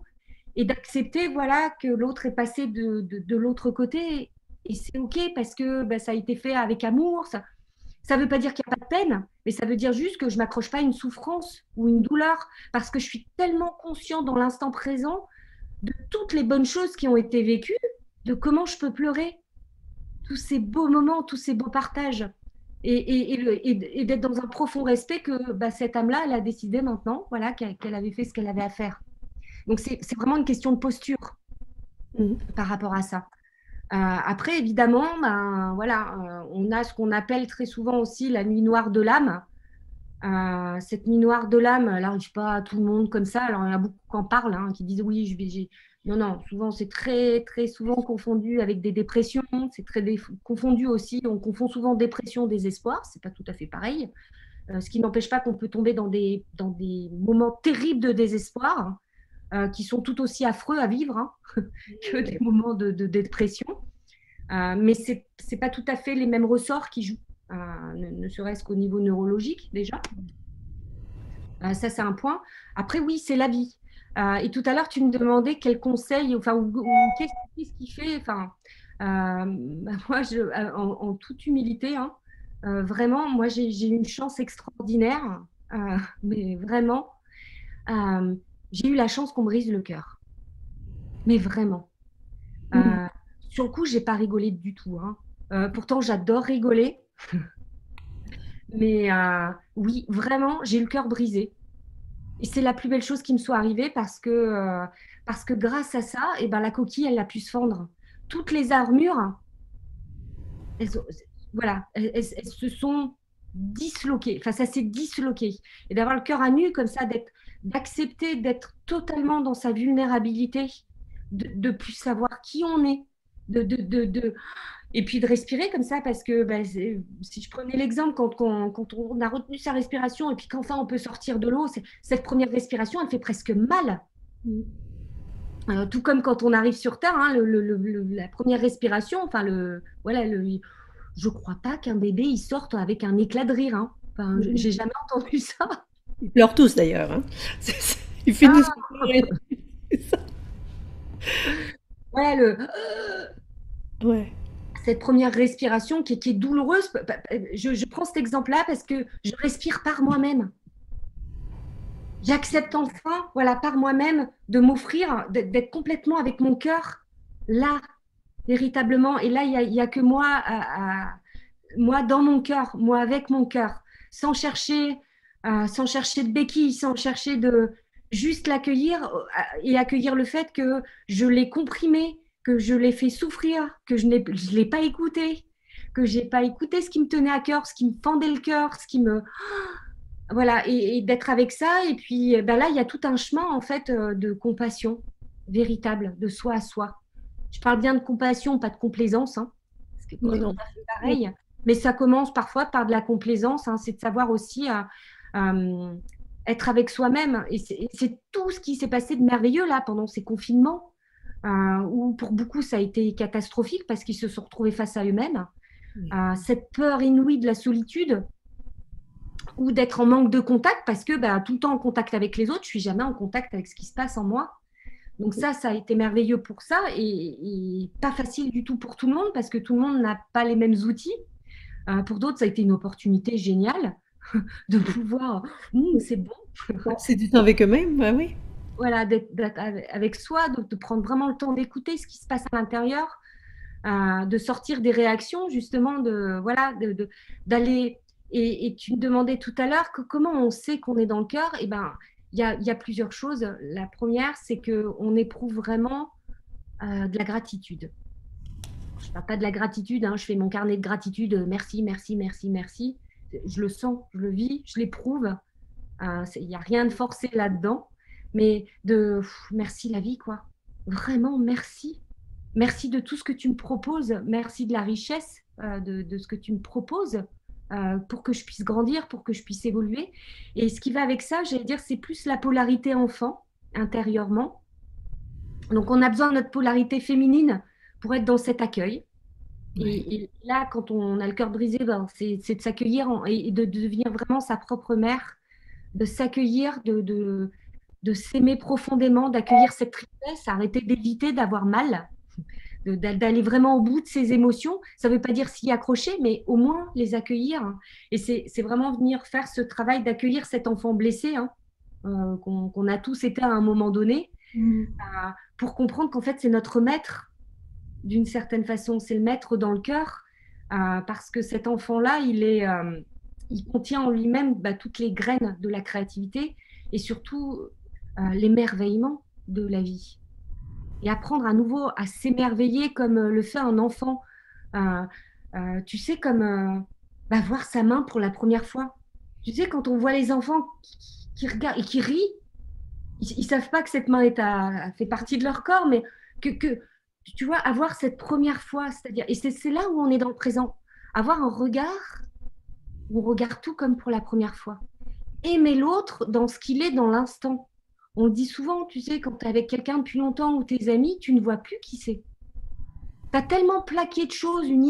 et d'accepter voilà, que l'autre est passé de l'autre côté. Et c'est OK parce que ça a été fait avec amour. Ça ne veut pas dire qu'il n'y a pas de peine, mais ça veut dire juste que je ne m'accroche pas à une souffrance ou une douleur parce que je suis tellement conscient dans l'instant présent de toutes les bonnes choses qui ont été vécues, de comment je peux pleurer, tous ces beaux moments, tous ces beaux partages. Et d'être dans un profond respect que cette âme-là, elle a décidé maintenant voilà, qu'elle avait fait ce qu'elle avait à faire. Donc c'est vraiment une question de posture Mhm. par rapport à ça. Après, évidemment, voilà, on a ce qu'on appelle très souvent aussi la nuit noire de l'âme. Cette nuit noire de l'âme, elle n'arrive pas à tout le monde comme ça. Alors, il y en a beaucoup qui en parlent, hein, qui disent oui, non, non, souvent c'est très, très souvent confondu avec des dépressions. C'est très confondu aussi. On confond souvent dépression, désespoir. C'est pas tout à fait pareil. Ce qui n'empêche pas qu'on peut tomber dans des moments terribles de désespoir qui sont tout aussi affreux à vivre hein, que des moments de dépression. Mais ce n'est pas tout à fait les mêmes ressorts qui jouent, ne serait-ce qu'au niveau neurologique déjà. Ça, c'est un point. Après, oui, c'est la vie. Et tout à l'heure, tu me demandais quel conseil, enfin, ou qu'est-ce qui fait, enfin, moi, en toute humilité, hein, vraiment, moi, j'ai une chance extraordinaire, mais vraiment, euh, j'ai eu la chance qu'on me brise le cœur. Mais vraiment. Mhm. Euh, sur le coup, j'ai pas rigolé du tout, hein. Pourtant, j'adore rigoler, mais oui, vraiment, j'ai eu le cœur brisé. Et c'est la plus belle chose qui me soit arrivée parce que grâce à ça, eh ben, la coquille, elle a pu se fendre. Toutes les armures, elles, voilà, elles se sont disloquées. Enfin, ça s'est disloqué. Et d'avoir le cœur à nu comme ça, d'accepter d'être totalement dans sa vulnérabilité, de plus savoir qui on est, et puis de respirer comme ça, parce que si je prenais l'exemple, quand on a retenu sa respiration et puis qu'enfin on peut sortir de l'eau, cette première respiration, elle fait presque mal. Tout comme quand on arrive sur Terre, hein, la première respiration, enfin, voilà, je ne crois pas qu'un bébé il sorte avec un éclat de rire. Hein. Enfin, Mhm. j'ai jamais entendu ça. Ils pleurent tous d'ailleurs, hein. Ils finissent par Ah, pleurer. C'est ça. voilà, Ouais. cette première respiration qui est douloureuse. Je prends cet exemple-là parce que je respire par moi-même. J'accepte enfin, voilà, par moi-même, de m'offrir, d'être complètement avec mon cœur, là, véritablement. Et là, il y a que moi, moi dans mon cœur, moi avec mon cœur, sans chercher de béquilles, sans chercher de juste l'accueillir et accueillir le fait que je l'ai comprimé, que je l'ai fait souffrir, que je l'ai pas écouté, que j'ai pas écouté ce qui me tenait à cœur, ce qui me fendait le cœur, ce qui me voilà, et d'être avec ça. Et puis ben là, il y a tout un chemin en fait de compassion véritable, de soi à soi. Je parle bien de compassion, pas de complaisance, hein, parce que Non, c'est non. pas pareil. Mais ça commence parfois par de la complaisance, hein, c'est de savoir aussi être avec soi-même. Et c'est tout ce qui s'est passé de merveilleux là pendant ces confinements, où pour beaucoup ça a été catastrophique parce qu'ils se sont retrouvés face à eux-mêmes. Cette peur inouïe de la solitude ou d'être en manque de contact parce que bah, tout le temps en contact avec les autres, je suis jamais en contact avec ce qui se passe en moi. Donc ça a été merveilleux pour ça et pas facile du tout pour tout le monde parce que tout le monde n'a pas les mêmes outils. Pour d'autres, ça a été une opportunité géniale de pouvoir, c'est bon, C'est du temps avec eux-mêmes, ben oui. voilà, d'être avec soi, de prendre vraiment le temps d'écouter ce qui se passe à l'intérieur, de sortir des réactions, justement, voilà, d'aller. Et tu me demandais tout à l'heure que comment on sait qu'on est dans le cœur. Eh ben, il y a plusieurs choses. La première, c'est qu'on éprouve vraiment de la gratitude. Je ne parle pas de la gratitude, hein, je fais mon carnet de gratitude, merci, merci, merci, merci. Je le sens, je le vis, je l'éprouve. Il n'y a rien de forcé là-dedans. Mais merci la vie, quoi. Vraiment, merci. Merci de tout ce que tu me proposes. Merci de la richesse de ce que tu me proposes pour que je puisse grandir, pour que je puisse évoluer. Et ce qui va avec ça, j'allais dire, c'est plus la polarité enfant, intérieurement. Donc, on a besoin de notre polarité féminine pour être dans cet accueil. Et là, quand on a le cœur brisé, ben, c'est de s'accueillir et de devenir vraiment sa propre mère, de s'accueillir, de s'aimer profondément, d'accueillir cette tristesse, arrêter d'éviter d'avoir mal, d'aller vraiment au bout de ses émotions. Ça ne veut pas dire s'y accrocher, mais au moins les accueillir. Et c'est vraiment venir faire ce travail d'accueillir cet enfant blessé, hein, qu'on a tous été à un moment donné, pour comprendre qu'en fait, c'est notre maître, d'une certaine façon. C'est le maître dans le cœur, parce que cet enfant-là, il contient en lui-même toutes les graines de la créativité et surtout l'émerveillement de la vie. Et apprendre à nouveau à s'émerveiller comme le fait un enfant. Tu sais, comme voir sa main pour la première fois. Tu sais, quand on voit les enfants qui regardent et qui rient, ils ne savent pas que cette main fait partie de leur corps, mais que tu vois, avoir cette première fois, c'est-à-dire, et c'est là où on est dans le présent, avoir un regard où on regarde tout comme pour la première fois. Aimer l'autre dans ce qu'il est dans l'instant. On le dit souvent, tu sais, quand tu es avec quelqu'un depuis longtemps ou tes amis, tu ne vois plus qui c'est. Tu as tellement plaqué de choses, une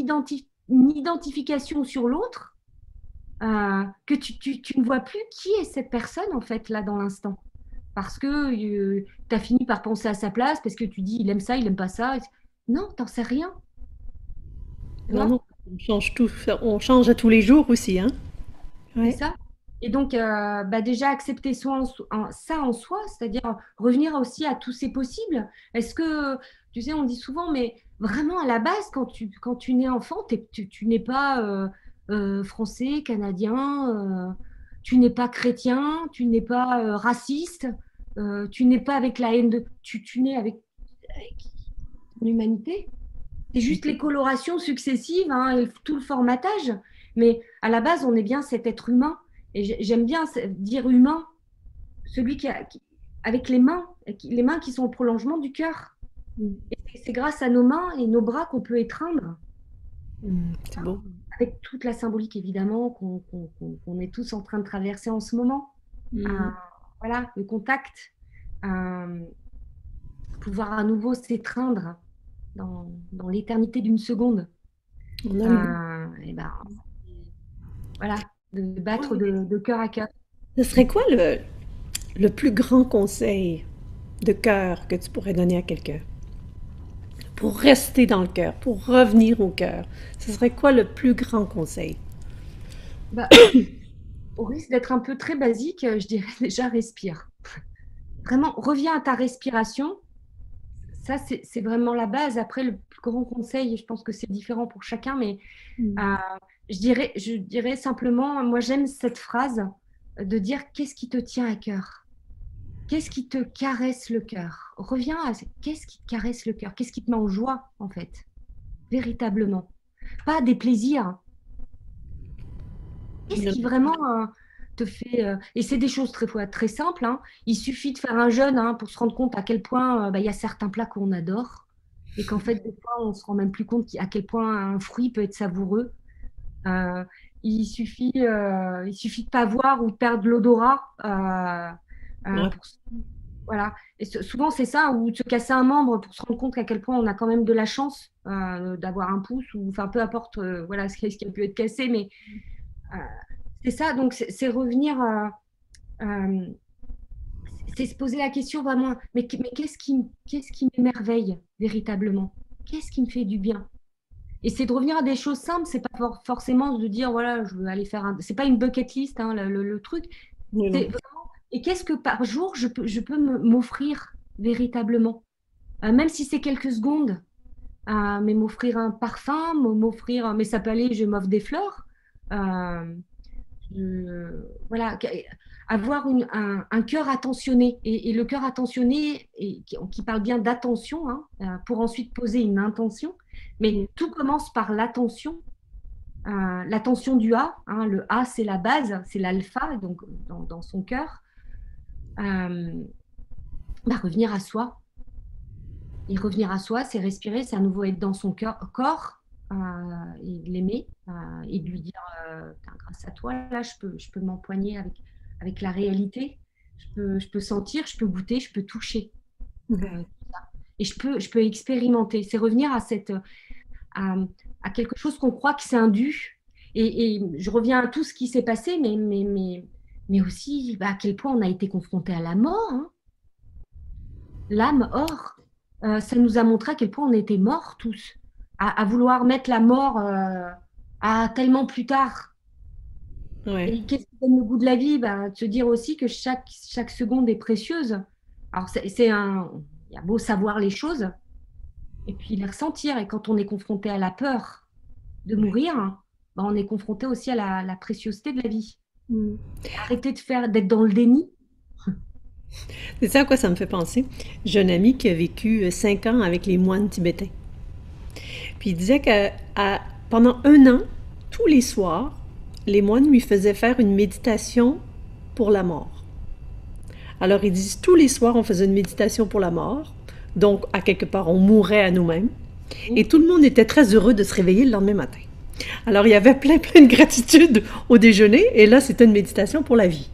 identification sur l'autre, que tu ne vois plus qui est cette personne, en fait, là, dans l'instant. Parce que tu as fini par penser à sa place, parce que tu dis, il aime ça, il aime pas ça. Non, t'en sais rien. Tu Non, vois, non, on change à tous les jours aussi, hein? c'est Ouais. ça. Et donc, déjà accepter ça en soi, c'est-à-dire revenir aussi à tous ces possibles. Est-ce que, tu sais, on dit souvent, mais vraiment à la base, quand tu nais enfant, tu n'es pas français, canadien, tu n'es pas chrétien, tu n'es pas raciste, tu n'es pas avec la haine tu nais avec l'humanité. C'est juste les colorations successives, hein, et tout le formatage. Mais à la base, on est bien cet être humain. Et j'aime bien dire humain, celui avec les mains qui sont au prolongement du cœur. Et c'est grâce à nos mains et nos bras qu'on peut étreindre, C'est beau. avec toute la symbolique évidemment qu'on est tous en train de traverser en ce moment. Voilà, le contact, pouvoir à nouveau s'étreindre dans l'éternité d'une seconde. On a Et ben, voilà, de battre de cœur à cœur. Ce serait quoi le plus grand conseil de cœur que tu pourrais donner à quelqu'un? Pour rester dans le cœur, pour revenir au cœur. Ce serait quoi le plus grand conseil? Bah, au risque d'être un peu très basique, je dirais déjà respire. Vraiment, reviens à ta respiration. ça, c'est vraiment la base. Après, le plus grand conseil, je pense que c'est différent pour chacun, mais Mm. euh, je dirais simplement, moi j'aime cette phrase de dire qu'est-ce qui te tient à cœur? Qu'est-ce qui te caresse le cœur? Reviens à qu'est-ce qui te caresse le cœur? Qu'est-ce qui te met en joie, en fait, véritablement? Pas des plaisirs. Qu'est-ce qui vraiment te fait... et c'est des choses très fois très simples, hein. Il suffit de faire un jeûne, hein, pour se rendre compte à quel point il y a certains plats qu'on adore et qu'en fait, des fois, on se rend même plus compte à quel point un fruit peut être savoureux. Euh, il suffit de pas voir ou de perdre l'odorat. Ouais. Voilà. Et souvent, c'est ça, ou de se casser un membre pour se rendre compte à quel point on a quand même de la chance d'avoir un pouce, ou enfin peu importe voilà, ce qui a pu être cassé, mais euh, c'est ça. Donc, c'est revenir, euh, c'est se poser la question vraiment, mais qu'est-ce qui m'émerveille véritablement? Qu'est-ce qui me fait du bien? Et c'est de revenir à des choses simples, c'est pas forcément de dire, voilà, je veux aller faire un. C'est pas une bucket list, hein, le truc. Oui, C'est non. vraiment, et qu'est-ce que par jour je peux m'offrir véritablement? Même si c'est quelques secondes, mais m'offrir un parfum, mais ça peut aller, je m'offre des fleurs. Euh, voilà, avoir un cœur attentionné. Et le cœur attentionné, qui parle bien d'attention, hein, pour ensuite poser une intention. Mais Mm. tout commence par l'attention. L'attention du A, hein, le A c'est la base, c'est l'alpha, donc dans son cœur. Euh, Revenir à soi. Et revenir à soi, c'est respirer, c'est à nouveau être dans son corps, et l'aimer, et de lui dire, grâce à toi, là, je peux m'empoigner avec la réalité. Je peux sentir, je peux goûter, je peux toucher. Ouais. euh, et je peux expérimenter. C'est revenir à, à quelque chose qu'on croit que c'est un dû. Et je reviens à tout ce qui s'est passé, mais aussi à quel point on a été confronté à la mort, hein. L'âme hors, ça nous a montré à quel point on était morts tous, à vouloir mettre la mort à tellement plus tard. Ouais. Et qu'est-ce qui donne le goût de la vie? De se dire aussi que chaque seconde est précieuse. Alors, il y a beau savoir les choses, et puis les ressentir. Et quand on est confronté à la peur de Ouais. mourir, on est confronté aussi à la préciosité de la vie. Mm. Arrêter d'être dans le déni. C'est ça à quoi ça me fait penser. J'ai un ami qui a vécu 5 ans avec les moines tibétains. Puis il disait que pendant un an, tous les soirs, les moines lui faisaient faire une méditation pour la mort. Alors ils disent tous les soirs, on faisait une méditation pour la mort. Donc, à quelque part, on mourait à nous-mêmes. Et tout le monde était très heureux de se réveiller le lendemain matin. Alors, il y avait plein de gratitude au déjeuner. Et là, c'était une méditation pour la vie.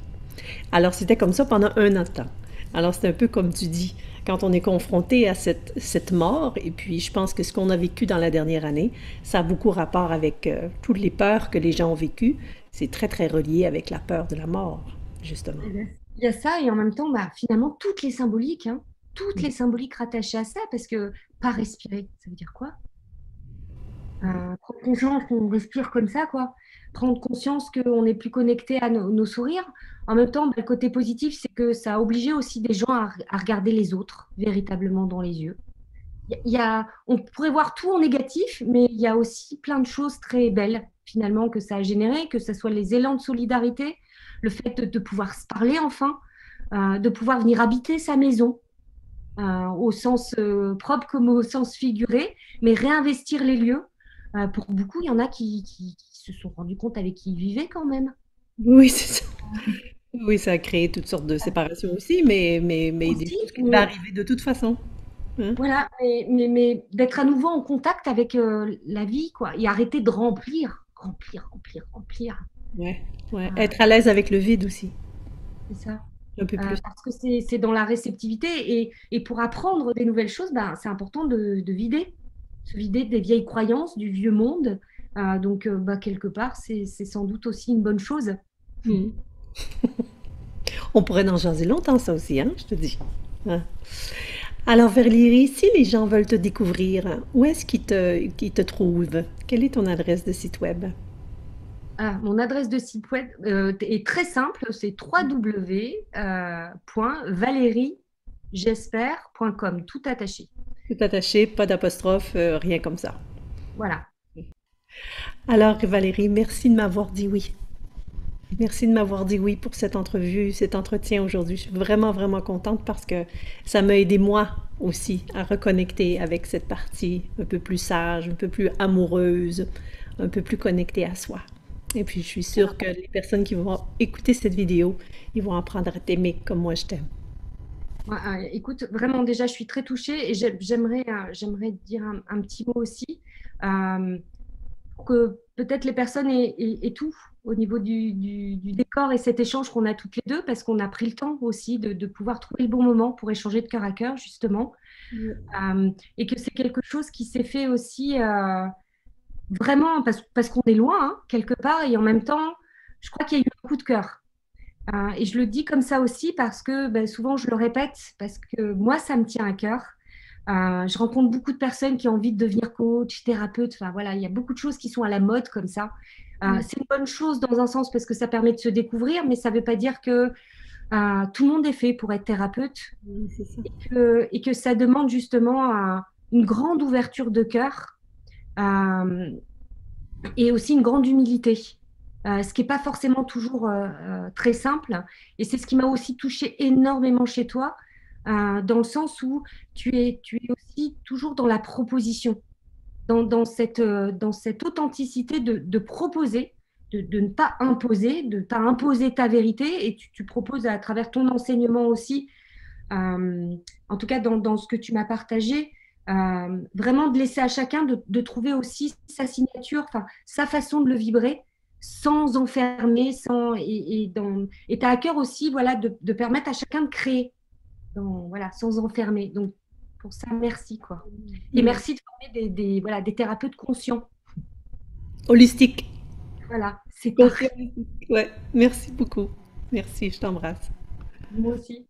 Alors, c'était comme ça pendant un an de temps. Alors, c'est un peu comme tu dis, quand on est confronté à cette mort, et puis je pense que ce qu'on a vécu dans la dernière année, ça a beaucoup rapport avec toutes les peurs que les gens ont vécues. C'est très relié avec la peur de la mort, justement. Il y a ça, et en même temps, finalement, toutes les symboliques, hein, toutes les symboliques rattachées à ça, parce que pas respirer, ça veut dire quoi? Prendre conscience qu'on respire comme ça, quoi. Prendre conscience qu'on n'est plus connecté à nos sourires. En même temps, le côté positif, c'est que ça a obligé aussi des gens à regarder les autres véritablement dans les yeux. On pourrait voir tout en négatif, mais il y a aussi plein de choses très belles, finalement, que ça a généré, que ce soit les élans de solidarité, le fait de pouvoir se parler enfin, de pouvoir venir habiter sa maison, au sens propre comme au sens figuré, mais réinvestir les lieux. Pour beaucoup, il y en a qui se sont rendus compte avec qui ils vivaient quand même. Oui, c'est ça. Oui, ça a créé toutes sortes de séparations aussi, mais des Aussi, choses qui devaient mais arriver de toute façon. Hein? voilà, mais d'être à nouveau en contact avec la vie, quoi, et arrêter de remplir, remplir, remplir, remplir. Ouais, ouais. Euh, Être à l'aise avec le vide aussi, c'est ça. un peu plus. Parce que c'est dans la réceptivité, et pour apprendre des nouvelles choses, c'est important de vider, se vider des vieilles croyances, du vieux monde. Donc, quelque part, c'est sans doute aussi une bonne chose. Mm. On pourrait en jaser longtemps, ça aussi, hein, je te dis. Hein? Alors, Valérie, si les gens veulent te découvrir, où est-ce qu'ils te trouvent? Quelle est ton adresse de site web? Mon adresse de site web est très simple, c'est www.valeriejespère.com, tout attaché. Tout attaché, pas d'apostrophe, rien comme ça. Voilà. Alors Valérie, merci de m'avoir dit oui. Merci de m'avoir dit oui pour cette entrevue, cet entretien aujourd'hui. Je suis vraiment, vraiment contente parce que ça m'a aidé moi aussi à reconnecter avec cette partie un peu plus sage, un peu plus amoureuse, un peu plus connectée à soi. Et puis je suis sûre que les personnes qui vont écouter cette vidéo, ils vont apprendre à t'aimer comme moi je t'aime. Ouais, écoute, vraiment, déjà, je suis très touchée et j'aimerais dire un petit mot aussi. Euh, pour que peut-être les personnes aient tout au niveau du décor et cet échange qu'on a toutes les deux, parce qu'on a pris le temps aussi de pouvoir trouver le bon moment pour échanger de cœur à cœur, justement. Et que c'est quelque chose qui s'est fait aussi vraiment parce qu'on est loin, hein, quelque part, et en même temps, je crois qu'il y a eu un coup de cœur. Et je le dis comme ça aussi parce que ben, souvent je le répète, parce que moi, ça me tient à cœur. Je rencontre beaucoup de personnes qui ont envie de devenir coach, thérapeute. Enfin voilà, il y a beaucoup de choses qui sont à la mode comme ça. C'est une bonne chose dans un sens parce que ça permet de se découvrir, mais ça ne veut pas dire que tout le monde est fait pour être thérapeute Oui, c'est ça. et que ça demande justement une grande ouverture de cœur euh, et aussi une grande humilité. Ce qui n'est pas forcément toujours très simple. Et c'est ce qui m'a aussi touché énormément chez toi, dans le sens où tu es aussi toujours dans la proposition, dans cette authenticité de proposer, de ne pas imposer, de ne pas imposer ta vérité. Et tu proposes à travers ton enseignement aussi, en tout cas dans ce que tu m'as partagé, vraiment de laisser à chacun de trouver aussi sa signature, enfin, sa façon de le vibrer sans enfermer, et tu as à cœur aussi voilà, de permettre à chacun de créer, voilà, sans enfermer. Donc, pour ça, merci. Quoi. Et Mm. merci de former voilà, des thérapeutes conscients. Holistique. Voilà, c'est Conscient parfait. holistique. Ouais, merci beaucoup. Merci, je t'embrasse. Moi aussi.